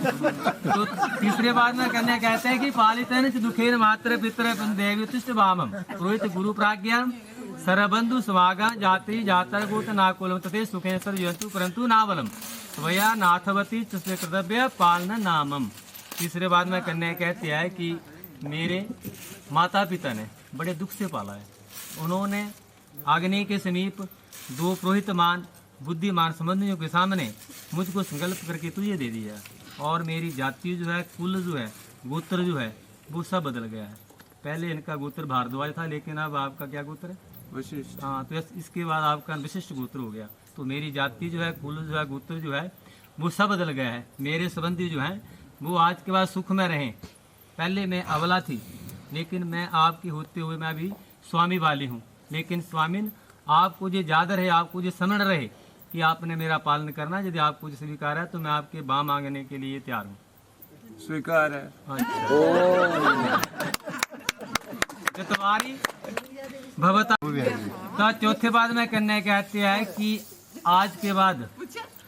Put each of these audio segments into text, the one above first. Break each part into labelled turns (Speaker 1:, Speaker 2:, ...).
Speaker 1: तो तीसरे बाद में कन्या कहते हैं कि पालितन दुखेन मात्र पितर देवी उत्तिष्ठ वामम पुरोहित गुरु प्राज्ञा सरबंधु समागा जाति जातर गोत नाकुलम तथे सुखेन सर्जयन्तु परंतु नावलम स्वया नाथवती तस्य कर्तव्य पालन नामम। तीसरे बाद में कन्या कहती है कि मेरे माता पिता ने बड़े दुख से पाला है। उन्होंने आग्नेय के समीप दो पुरोहितमान बुद्धिमान संबंधियों के सामने मुझको संकल्प करके तुझे दे दिया और मेरी जाति जो है, कुल जो है, गोत्र जो है वो सब बदल गया है। पहले इनका गोत्र भारद्वाज था, लेकिन अब आपका क्या गोत्र है? विशिष्ट। हाँ, तो इसके बाद आपका विशिष्ट गोत्र हो गया। तो मेरी जाति जो है, कुल जो है, गोत्र जो है वो सब बदल गया है। मेरे संबंधी जो हैं वो आज के बाद सुख में रहें। पहले मैं अबला थी, लेकिन मैं आपकी होते हुए मैं अभी स्वामी वाली हूँ। लेकिन स्वामिन आपको जो याद रहे, आपको जो स्मरण रहे कि आपने मेरा पालन करना। यदि आपको जो स्वीकार है तो मैं आपके बाँ मांगने के लिए तैयार हूँ।
Speaker 2: स्वीकार है।
Speaker 1: तो तुम्हारी भवता। तो चौथे बाद में कन्या कहते हैं कि आज के बाद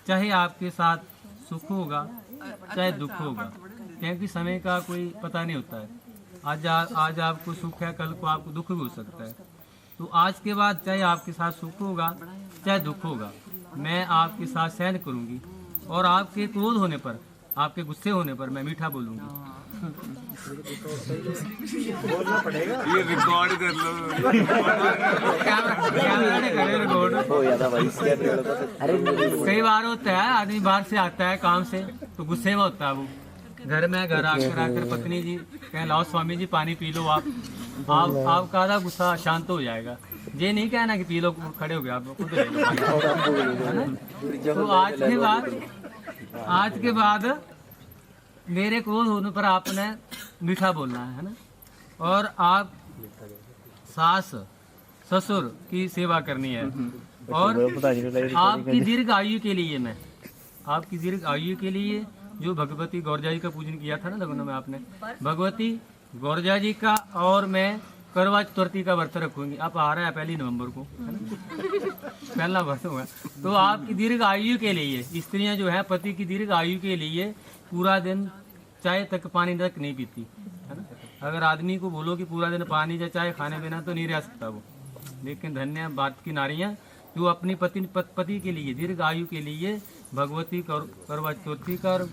Speaker 1: चाहे आपके साथ सुख होगा चाहे दुख होगा, क्योंकि समय का कोई पता नहीं होता है। आज आपको सुख है, कल को आपको दुख भी हो सकता है। तो आज के बाद चाहे आपके साथ सुख होगा चाहे दुख होगा, मैं आपके साथ सहन करूंगी और आपके क्रोध होने पर, आपके गुस्से होने पर मैं मीठा बोलूंगी।
Speaker 2: बोलना पड़ेगा। ये रिकॉर्ड कर लो।
Speaker 1: कई बार होता है आदमी बाहर से आता है काम से तो गुस्से में होता है वो, घर आकर पत्नी जी कहें लाओ स्वामी जी पानी पी लो, आपका आधा गुस्सा शांत हो जाएगा। ये नहीं कहना कि पी लो, खड़े हो गए आप खुद ले लो। तो आज के बाद मेरे क्रोध होने पर आपने मीठा बोलना है ना। और आप सास ससुर की सेवा करनी है। और आपकी दीर्घ आयु के लिए मैं आपकी दीर्घ आयु के लिए जो भगवती गौरजा जी का पूजन किया था ना लगनों में आपने, भगवती गौरजा जी का, और मैं करवा चतुर्थी का व्रत रखूंगी। आप आ रहा है 1 नवंबर को, है ना? पहला व्रत होगा। तो आपकी दीर्घ आयु के लिए स्त्रियां जो है पति की दीर्घ आयु के लिए पूरा दिन चाय तक पानी तक नहीं पीती, है ना। अगर आदमी को बोलो कि पूरा दिन पानी या चाय खाने बिना तो नहीं रह सकता वो। लेकिन धन्य बात की नारियां जो अपनी पति के लिए दीर्घ आयु के लिए भगवती करवा चतुर्थी का और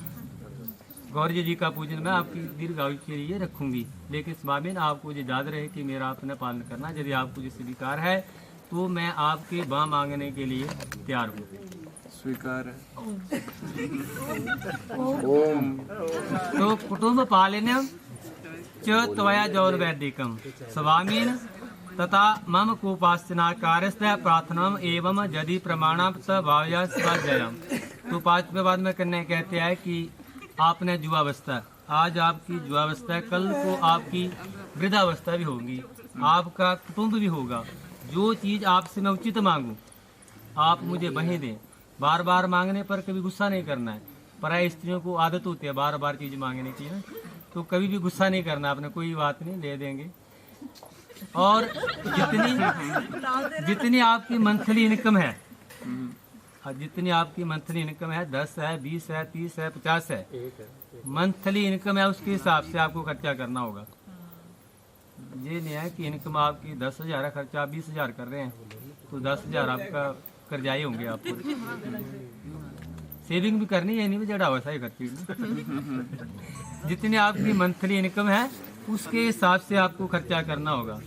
Speaker 1: गौरी जी का पूजन मैं आपकी दीर्घ आयु के लिए रखूंगी। लेकिन स्वामीन आपको ये याद रहे कि मेरा आपने पालन करना। यदि आपको जिस स्वीकार है तो मैं आपके बाँ मांगने के लिए तैयार हूँ।
Speaker 2: स्वीकार है।
Speaker 1: ओम। तो कुटुंब पालनम च त्वया जौन वैदिकम स्वामीन तथा मम कोपासना कार्यस्य प्रार्थना एवं यदि प्रमाणाम भाव्यम। तो 5वें बाद में कन्या कहते हैं कि आपने युवावस्था, आज आपकी युवावस्था है, कल को आपकी वृद्धावस्था भी होगी, आपका कुटुंब भी होगा। जो चीज़ आपसे मैं उचित मांगूं आप मुझे वहीं दें। बार बार मांगने पर कभी गुस्सा नहीं करना है। पराई स्त्रियों को आदत होती है बार बार चीज़ मांगने की ना, तो कभी भी गुस्सा नहीं करना आपने, कोई बात नहीं, ले देंगे। और जितनी आपकी मंथली इनकम है, जितनी आपकी मंथली इनकम है 10 है 20 है 30 है 50 है मंथली इनकम है, उसके हिसाब से आपको खर्चा करना होगा। ये नहीं है कि इनकम आपकी 10,000 है, खर्चा 20,000 कर रहे हैं तो 10,000 आपका कर्जाई होंगे। आपको सेविंग भी करनी है, नहीं जड़ा वैसा ही खर्ची। जितनी आपकी मंथली इनकम है उसके हिसाब से आपको खर्चा करना होगा।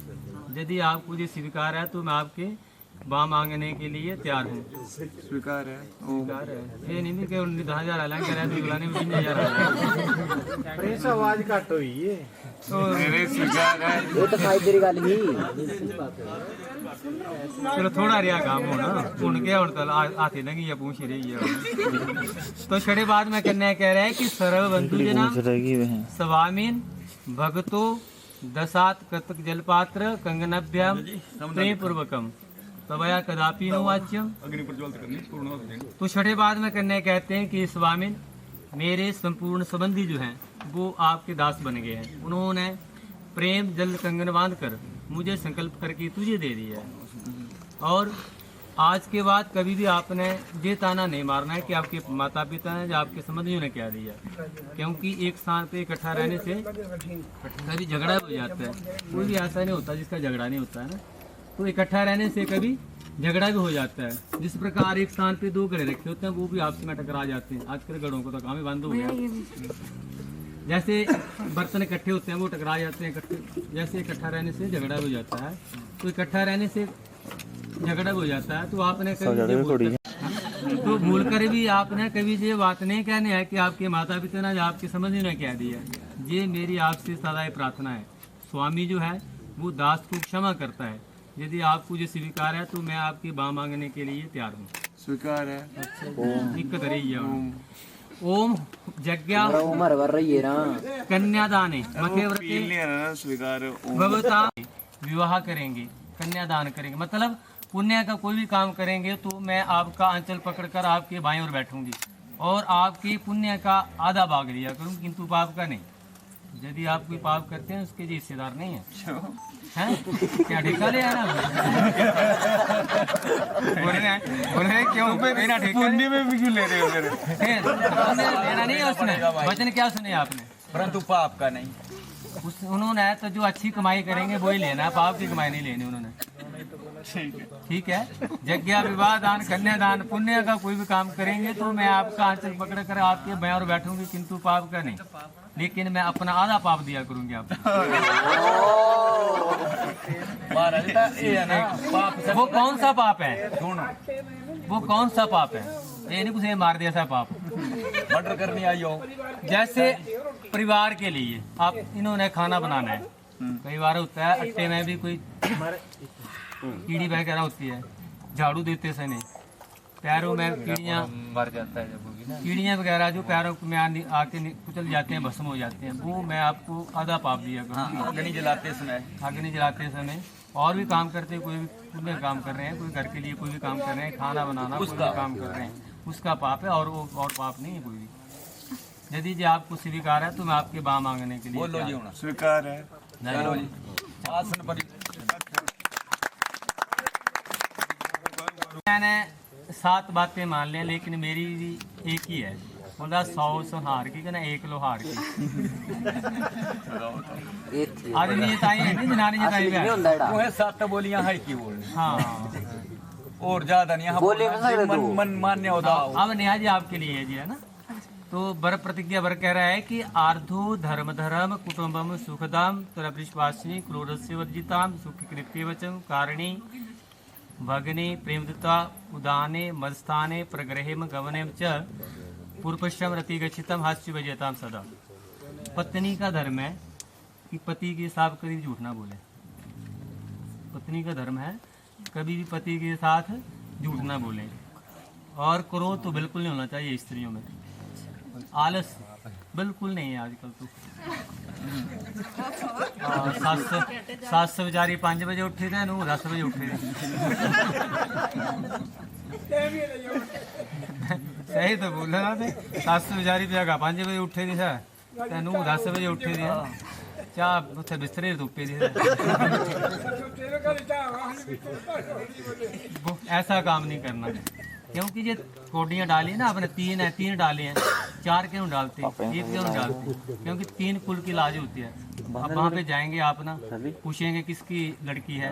Speaker 1: यदि आपको ये स्वीकार है तो मैं आपके बाँ मांगने के लिए तैयार हूँ।
Speaker 2: स्वीकार है।
Speaker 1: स्वीकार है। ये नहीं कि 10,000 अलग करे तो बुलाने में 3,000
Speaker 2: आवाज घट हुई है तो मेरे स्वीकार है।
Speaker 3: वो तो खाई तेरी गल ही
Speaker 1: चलो थोड़ा रिया काम होना उनके और आते नहीं या पूछ रही है। तो छठे बाद में कन्या कह रहे हैं कि सर्व बंधु जना स्वामीन भक्तो दसात कृतक जलपात्र कंगनभ्याम प्रेम पूर्वकम तबया कदापि न वाच्यम। तो छठे बाद में कन्या कहते हैं कि स्वामीन मेरे संपूर्ण संबंधी जो हैं वो आपके दास बन गए हैं। उन्होंने प्रेम जल कंगन बांध कर मुझे संकल्प करके तुझे दे दिया है और आज के बाद कभी भी आपने ये ताना नहीं मारना है कि आपके माता पिता ने या आपके समझियों ने क्या दिया, क्योंकि एक स्थान पे इकट्ठा रहने से कभी झगड़ा हो जाता है। कोई भी ऐसा नहीं होता जिसका झगड़ा नहीं होता है ना, तो इकट्ठा रहने से कभी झगड़ा भी हो जाता है। जिस प्रकार एक स्थान पे दो घड़े रखे होते हैं वो भी आपस में टकरा जाते हैं। आजकल घड़ों को तो काम ही बंद हो गया। जैसे बर्तन इकट्ठे होते हैं वो टकरा जाते हैं इकट्ठे, जैसे इकट्ठा रहने से झगड़ा हो जाता है, तो इकट्ठा रहने से झगड़ा हो जाता है। तो आपने कभी तो भूल कर भी आपने कभी ये बात नहीं कहनी है कि आपके माता पिता ने या आपकी समझ ने क्या दिया। ये मेरी आपसे सदा प्रार्थना है। स्वामी जो है वो दास को क्षमा करता है। यदि आपको जो स्वीकार है तो मैं आपकी बाँ मांगने के लिए तैयार हूँ।
Speaker 2: स्वीकार है।
Speaker 1: दिक्कत रही है। ओम यज्ञा कन्यादाने मखेव्रते
Speaker 2: स्वीकार
Speaker 1: भगवता विवाह करेंगे, कन्यादान करेंगे, मतलब पुण्य का कोई भी काम करेंगे तो मैं आपका आंचल पकड़कर आपके बाएं ओर बैठूंगी और आपके पुण्य का आधा भाग लिया करूँ, किंतु पाप का नहीं। यदि आप कोई पाप करते हैं उसके लिए हिस्सेदार नहीं है, हैं? क्या ठेका ले आना बोल रहे क्यों मेरा ठेका
Speaker 2: पुण्य में भी क्यों ले रहे हो मेरे?
Speaker 1: लेना नहीं है उसने। वचन क्या सुने आपने?
Speaker 3: परंतु पाप का नहीं।
Speaker 1: उन्होंने तो जो अच्छी कमाई करेंगे वही लेना, पाप की कमाई नहीं लेनी उन्होंने। ठीक है। यज्ञ विवाह दान कन्यादान पुण्य का कोई भी काम करेंगे तो मैं आपका आंचल पकड़ कर आपके बाएं ओर बैठूंगी, किंतु पाप का नहीं। लेकिन मैं अपना आधा पाप दिया करूंगी आपको। वो कौन सा पाप है? वो कौन सा पाप है? ये नहीं कुछ मार दिया सा पाप
Speaker 3: मर्डर करने आई हो।
Speaker 1: जैसे परिवार के लिए आप इन्होंने खाना बनाना है, कई बार होता है अट्टे में भी कोई कीड़ी वगैरह होती है, झाड़ू देते समय पैरों में कीड़ियाँ
Speaker 3: मर जाता है जब होगी ना,
Speaker 1: कीड़ियाँ वगैरह जो पैरों में आके कुचल जाते हैं, भस्म हो जाते हैं, वो मैं आपको आधा पाप दिया करूँगा।
Speaker 3: अग्नि जलाते समय,
Speaker 1: अग्नि जलाते समय और भी काम करते, कोई भी पुण्य काम कर रहे हैं, कोई घर के लिए कोई भी काम कर रहे हैं, खाना बनाना कोई भी काम कर रहे हैं, उसका पाप है और वो और पाप नहीं है कोई भी। यदि जी आपको स्वीकार है तो मैं आपके बाँ मांगने के लिए
Speaker 3: बोलो जी होना
Speaker 2: स्वीकार है।
Speaker 3: चलो जी आसन पर।
Speaker 1: मैंने 7 बातें मान लिया, लेकिन मेरी भी एक ही है। बोला 100 सुहार की ना 1 लोहार की। आदमी जिताई है नहीं, जनानी जिताई है।
Speaker 3: तुम्हें 7 बोलियां है की बोलनी।
Speaker 1: हाँ
Speaker 3: और ज्यादा नहीं बोले मन मान्य होता।
Speaker 1: अब नेहा जी आपके लिए है जी, है ना। तो वर प्रतिज्ञा वर कह रहा है कि आर्धो धर्म धर्म कुटुंबम सुखदाम तरपरिश्वासिनी क्रोधस्य वर्जिताम सुख कृत्य वचन कारणी भगने प्रेमदता उदाने मदस्थाने प्रग्रहेम गमनेम च पूर्वश्रम रति गच्छितम हास्य विजेताम सदा। पत्नी का धर्म है कि पति के साथ कभी झूठ ना बोले। पत्नी का धर्म है कभी भी पति के साथ झूठ ना बोले। और क्रोध तो बिल्कुल नहीं होना चाहिए स्त्रियों में। आलस बिल्कुल नहीं है आजकल तो। सास बेचारी 5 बजे उठे थे, 10 बजे उठे थे। सही तो बोल रहा थे। सास बेचारी पे 5 बजे उठे थे, 10 बजे उठे थे। चाह उत्थे बिस्तरे धुप्पे थे। ऐसा काम नहीं करना, क्योंकि ये कोडियाँ डाली ना आपने, 3 है, 3 डाले हैं, 4 क्यों डालते, 1 क्यों डालते? क्योंकि 3 कुल की लाज होती है। अब वहाँ पे जाएंगे आप ना, पूछेंगे किसकी लड़की है,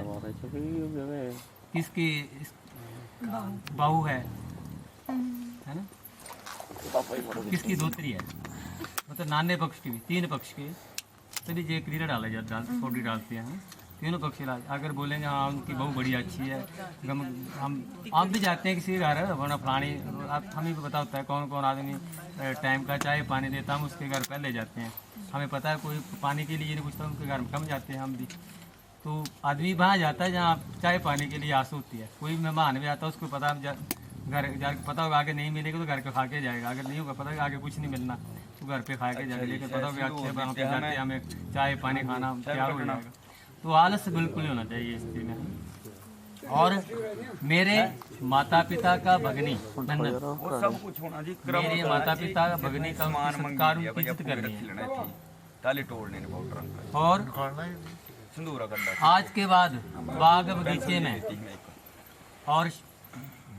Speaker 1: किसकी बहू है ना, किसकी दोतरी है, मतलब नाने पक्ष की भी, 3 पक्ष की, तभी जे क्रीड़ा डाला जाता है, कोडी डालते हैं। तीनों पक्ष इलाज। अगर बोलेंगे हाँ उनकी बहू बड़ी अच्छी है, हम भी जाते हैं किसी घर वरना फलानी, हमें भी पता होता है कौन कौन आदमी टाइम का चाय पानी देता, हम उसके घर पहले जाते हैं। हमें पता है कोई पानी के लिए नहीं पूछता, उनके घर में कम जाते हैं हम भी। तो आदमी वहाँ जाता है जहाँ चाय पानी के लिए आस होती है। कोई मेहमान भी आता है, उसको पता घर जाके पता होगा आगे नहीं मिलेगा तो घर पे खा के जाएगा, अगर नहीं होगा पता है आगे कुछ नहीं मिलना तो घर पे खा के जाएगा। लेकिन पता होगा अच्छे वहाँ पे जाते हैं, हमें चाय पानी खाना तैयार हो जाएगा। तो आलस बिल्कुल नहीं होना चाहिए स्त्री में। और मेरे माता पिता का भगनी
Speaker 3: सब कुछ होना जी।
Speaker 1: मेरे माता पिता का भगनी का सत्कार इज्जत करनी है।
Speaker 3: ताली तोड़ने ने बहुत रंग
Speaker 1: और
Speaker 3: सिंदूर करना।
Speaker 1: आज के बाद बाग बगीचे में और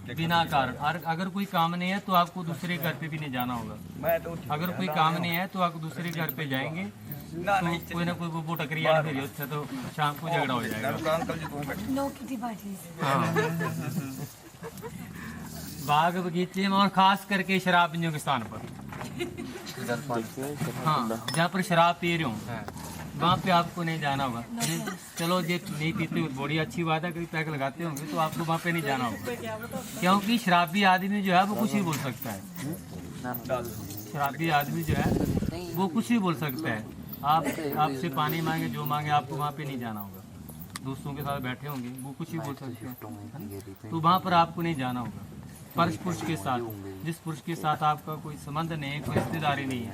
Speaker 1: बिना कारण। और अगर कोई काम नहीं है तो आपको दूसरे घर पे भी नहीं जाना होगा।
Speaker 3: मैं तो
Speaker 1: अगर कोई काम नहीं है तो आप दूसरे घर पे जाएंगे
Speaker 3: ना
Speaker 1: तो
Speaker 3: नहीं
Speaker 1: कोई ना कोई वो टकरी आने फिर उससे तो शाम को झगड़ा हो जाएगा।
Speaker 3: अंकल जी तुम बैठो।
Speaker 4: No kitty party.
Speaker 1: हाँ। बाग बगीचे में और खास करके शराबियों के स्थान पर, हाँ जहाँ पर शराब पी रहे हो वहाँ पे आपको नहीं जाना होगा। चलो ये नहीं पीते हो बड़ी अच्छी बात है, कभी पैक लगाते होंगे तो आपको वहाँ पे नहीं जाना होगा, क्योंकि शराबी आदमी जो है वो कुछ भी बोल सकता है। शराबी आदमी जो है वो कुछ भी बोल सकता है। आप आपसे पानी मांगे जो मांगे आपको वहाँ पे नहीं जाना होगा। दोस्तों के साथ बैठे होंगे वो कुछ भी बोल सकते हैं, तो वहाँ पर आपको नहीं जाना होगा। पुरुष के साथ, जिस पुरुष के साथ आपका कोई संबंध नहीं है, कोई रिश्तेदारी नहीं है,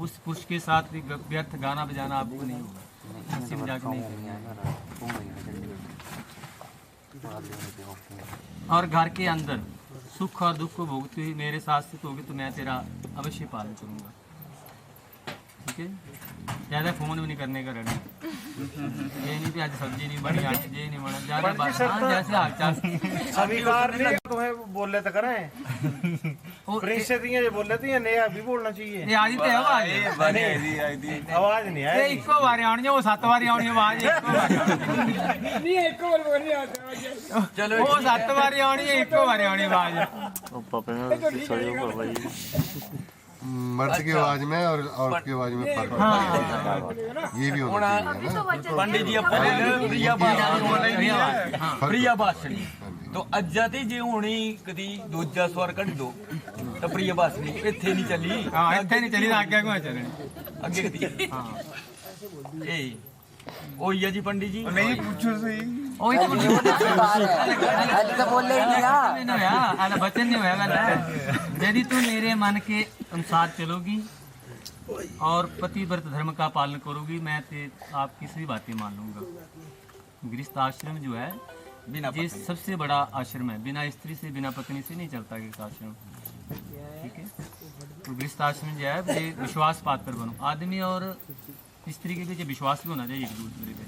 Speaker 1: उस पुरुष के साथ भी व्यर्थ गाना बजाना आपको नहीं होगा, हंसी मजाक नहीं करना। और घर के अंदर सुख और दुख को भोगते हुए मेरे साथ स्थित होगी तो मैं तेरा अवश्य पालन करूंगा। ठीक है, ज्यादा फोन भी नहीं करने का रेडी। ये नहीं कि आज सब्जी नहीं बनी, आज ये नहीं बना, ज्यादा बात। हाँ, जैसे हालचाल
Speaker 5: स्वीकार नहीं तुम्हें बोले तो करें प्रिंस से दिए ये बोल लेते हैं नया भी बोलना चाहिए।
Speaker 1: ये आज पे आवाज
Speaker 2: ਇਹ ਬਣੀ ਇਹਦੀ ਆਈ ਦੀ
Speaker 5: आवाज नहीं
Speaker 1: ये
Speaker 5: आई।
Speaker 1: इको बारी आनी है, वो 7 बारी आनी है आवाज इको बारी।
Speaker 3: चलो
Speaker 1: वो 7 बारी आनी है, इको बारी आनी है आवाज।
Speaker 6: मर्द की आवाज में और औरत की आवाज में फर्क है। ये भी होना चाहिए ना।
Speaker 3: पंडित जी ਆਪਾਂ ਪ੍ਰਿਆ ਬਾਸ਼ਣੀ ਪ੍ਰਿਆ ਬਾਸ਼ਣੀ तो ਅੱਜਾ ਤੇ ਜੇ ਹੁਣੀ ਕਦੀ ਦੂਜਾ ਸਵਰ ਕੱਢ ਦੋ ਤਾਂ ਪ੍ਰਿਆ ਬਾਸ਼ਣੀ ਇੱਥੇ ਨਹੀਂ ਚੱਲੀ।
Speaker 1: हाँ इतने नहीं चली ना, आगे को चलनी।
Speaker 3: ਅੱਗੇ ਕਦੀ
Speaker 1: हाँ
Speaker 3: ਇਹ ਉਹੀ ਆ ਜੀ ਪੰडित जी।
Speaker 2: ਨਹੀਂ ਪੁੱਛੋ ਸਹੀ
Speaker 1: वही तो बोल
Speaker 7: ਅੱਜ ਤਾਂ ਬੋਲੇ ਹੀ ਨਹੀਂ ਆ।
Speaker 1: नहीं होया, आला बचन नहीं होया गल। यदि तू मेरे मन के अनुसार चलोगी और पतिव्रत धर्म का पालन करोगी, मैं आपकी सभी बातें मान लूंगा। गृहस्थ आश्रम जो है
Speaker 3: बिना
Speaker 1: ये सबसे बड़ा आश्रम है, बिना स्त्री से बिना पत्नी से नहीं चलता गृहस्थ आश्रम। ठीक है, तो गृहस्थ आश्रम जो है ये विश्वास पात्र बनो। आदमी और स्त्री के बीच विश्वास भी होना चाहिए एक दूसरे पे।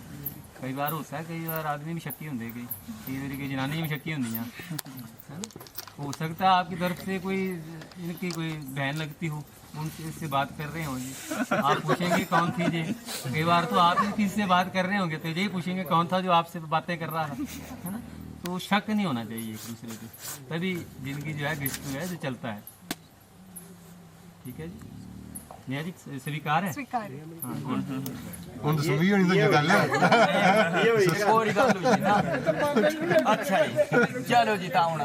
Speaker 1: कई बार होता है, कई बार आदमी भी शक्की होंगे, कई बार की जनानी भी शक्की होंगी। हो सकता है आपकी तरफ से कोई इनकी कोई बहन लगती हो, उनसे इससे बात कर रहे होंगे, आप पूछेंगे कौन थी ये। कई बार तो आप ही किसी से बात कर रहे होंगे तो यही पूछेंगे कौन था जो आपसे बातें कर रहा है ना। तो शक नहीं होना चाहिए एक दूसरे पे, तभी जिंदगी जो है गृहस्थ है जो चलता है। ठीक है जी, नेहा जी स्वीकार है।
Speaker 4: स्वीकार।
Speaker 1: हाँ, गुड।
Speaker 6: ਹੁਣ ਤਾਂ ਸੁਣੀ ਹੋਣੀ ਤਾਂ ਗੱਲ ਹੈ।
Speaker 3: ਹੋਰ ਹੀ ਗੱਲ ਹੋਈ ਸੀ ਨਾ। ਅੱਛਾ ਜੀ ਚਲੋ ਜੀ ਤਾਂ ਹੁਣ